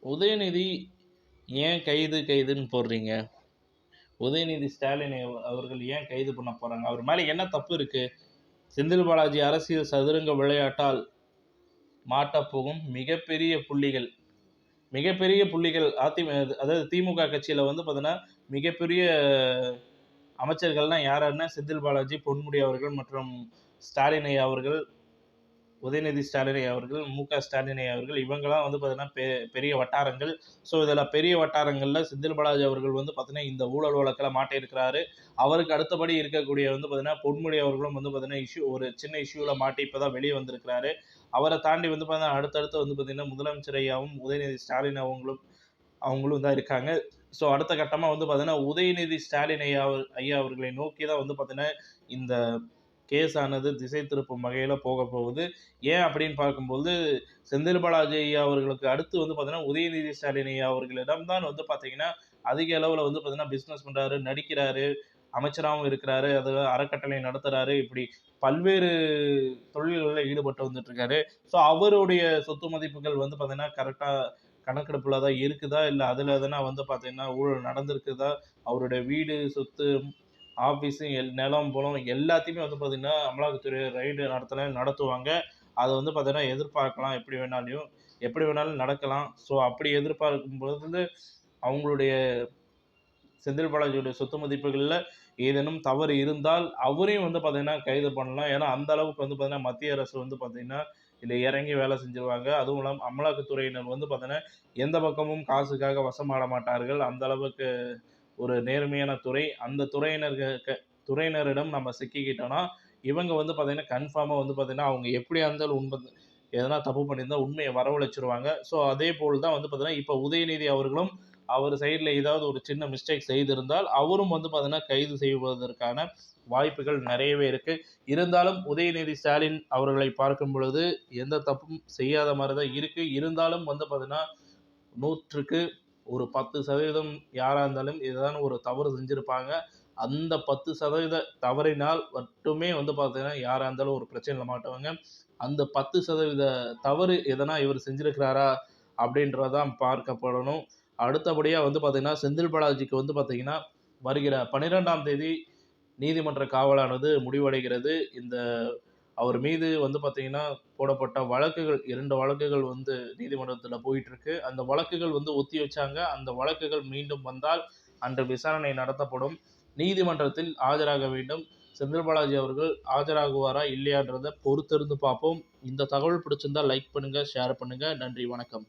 உதயநிதி ஏன் கைதுன்னு போடுறீங்க? உதயநிதி ஸ்டாலின் அவர்கள் ஏன் கைது பண்ண போறாங்க? அவர் மேல என்ன தப்பு இருக்கு? செந்தில் பாலாஜி அரசியல் சதுரங்க விளையாட்டால் மாட்டப்போகும் மிகப்பெரிய புள்ளிகள் அதாவது திமுக கட்சியில வந்து பார்த்தீங்கன்னா, மிகப்பெரிய அமைச்சர்கள்னா யாருன்னா செந்தில் பாலாஜி, பொன்முடி அவர்கள் மற்றும் ஸ்டாலின் ஐயா அவர்கள், உதயநிதி ஸ்டாலின் அவர்கள், மு.க. ஸ்டாலின் அவர்கள் இவங்கலாம் வந்து பார்த்தீங்கன்னா பெரிய வட்டாரங்கள். ஸோ இதில் பெரிய வட்டாரங்களில் செந்தில் பாலாஜி அவர்கள் வந்து பார்த்தீங்கன்னா இந்த ஊழல் வழக்கில் மாட்டியிருக்கிறாரு. அவருக்கு அடுத்தபடி இருக்கக்கூடிய வந்து பார்த்தீங்கன்னா பொன்முடி அவர்களும் வந்து பார்த்தீங்கன்னா ஒரு சின்ன இஷ்யூவில் மாட்டி இப்போ தான் வெளியே வந்திருக்கிறாரு. அவரை தாண்டி வந்து பார்த்தீங்கன்னா அடுத்தடுத்து வந்து பார்த்தீங்கன்னா முதலமைச்சர் ஐயாவும் உதயநிதி ஸ்டாலின் அவங்களும் தான் இருக்காங்க. ஸோ அடுத்த கட்டமாக வந்து பார்த்தீங்கன்னா உதயநிதி ஸ்டாலின் ஐயா அவர்களை நோக்கி தான் வந்து பார்த்தீங்கன்னா இந்த கேஸ் ஆனது திசை திருப்பும் வகையில் போக போகுது. ஏன் அப்படின்னு பார்க்கும்போது செந்தில் பாலாஜி ஐயா அவர்களுக்கு அடுத்து வந்து பார்த்தீங்கன்னா உதயநிதி ஸ்டாலின் ஐயா அவர்களிடம் தான் வந்து பார்த்தீங்கன்னா அதிக அளவில் வந்து பார்த்தீங்கன்னா பிஸ்னஸ் பண்ணுறாரு, நடிக்கிறாரு, அமைச்சராகவும் இருக்கிறாரு, அது அறக்கட்டளை நடத்துகிறாரு, இப்படி பல்வேறு தொழில்களில் ஈடுபட்டு வந்துட்டு இருக்காரு. ஸோ அவருடைய சொத்து மதிப்புகள் வந்து பார்த்தீங்கன்னா கரெக்டாக கணக்கெடுப்பில் தான் இருக்குதா, இல்லை அதில் எதனா வந்து பார்த்தீங்கன்னா ஊழல் நடந்திருக்குதா, அவருடைய வீடு சொத்து ஆஃபீஸு நிலம் புலம் எல்லாத்தையுமே வந்து பார்த்தீங்கன்னா அமலாக்கத்துறை ரைடு நடத்துவாங்க. அதை வந்து பார்த்தீங்கன்னா எதிர்பார்க்கலாம், எப்படி வேணாலும் நடக்கலாம். ஸோ அப்படி எதிர்பார்க்கும்போது அவங்களுடைய செந்தில் பாலாஜியுடைய சொத்து மதிப்புகளில் ஏதேனும் தவறு இருந்தால் அவரையும் வந்து பார்த்தீங்கன்னா கைது பண்ணலாம். ஏன்னா அந்த அளவுக்கு வந்து பார்த்தீங்கன்னா மத்திய அரசு வந்து பார்த்தீங்கன்னா இதில் இறங்கி வேலை செஞ்சுருவாங்க. அதுவும் இல்லாமல் அமலாக்கத்துறையினர் வந்து பார்த்தீங்கன்னா எந்த பக்கமும் காசுக்காக வசமாட மாட்டார்கள். அந்த அளவுக்கு ஒரு நேர்மையான துறை. அந்த துறையினரிடம் நம்ம சிக்கிக்கிட்டோம்னா இவங்க வந்து பார்த்தீங்கன்னா கன்ஃபார்மாக வந்து பார்த்தீங்கன்னா அவங்க எப்படியா இருந்தாலும் எதனா தப்பு பண்ணியிருந்தா உண்மையை வரவழைச்சிருவாங்க. ஸோ அதே போல் தான் வந்து பார்த்தீங்கன்னா இப்போ உதயநிதி அவர்களும் அவர் சைடில் ஏதாவது ஒரு சின்ன மிஸ்டேக் செய்திருந்தால் அவரும் வந்து பார்த்தீங்கன்னா கைது செய்வதற்கான வாய்ப்புகள் நிறையவே இருக்கு. இருந்தாலும் உதயநிதி ஸ்டாலின் அவர்களை பார்க்கும் பொழுது எந்த தப்பும் செய்யாத மாதிரி தான் இருக்கு. இருந்தாலும் வந்து பார்த்தீங்கன்னா 100க்கு ஒரு 10% யாராக இருந்தாலும் ஏதாவது ஒரு தவறு செஞ்சுருப்பாங்க. அந்த 10% தவறினால் மட்டுமே வந்து பார்த்தீங்கன்னா யாராக இருந்தாலும் ஒரு பிரச்சனையில் மாட்டுவாங்க. அந்த 10% தவறு எதனா இவர் செஞ்சிருக்கிறாரா அப்படின்றதான் பார்க்கப்படணும். அடுத்தபடியாக வந்து பார்த்தீங்கன்னா செந்தில் பாலாஜிக்கு வந்து பார்த்தீங்கன்னா வருகிற 12ஆம் தேதி நீதிமன்ற காவலானது முடிவடைகிறது. அவர் மீது வந்து பார்த்தீங்கன்னா போடப்பட்ட வழக்குகள் 2 வழக்குகள் வந்து நீதிமன்றத்தில் போயிட்டுருக்கு. அந்த வழக்குகள் வந்து ஒத்தி வச்சாங்க. அந்த வழக்குகள் மீண்டும் வந்தால் அன்று விசாரணை நடத்தப்படும். நீதிமன்றத்தில் ஆஜராக வேண்டும். செந்தில் பாலாஜி அவர்கள் ஆஜராகுவாரா இல்லையான்றதை பொறுத்திருந்து பார்ப்போம். இந்த தகவல் பிடிச்சிருந்தா லைக் பண்ணுங்க, ஷேர் பண்ணுங்க. நன்றி, வணக்கம்.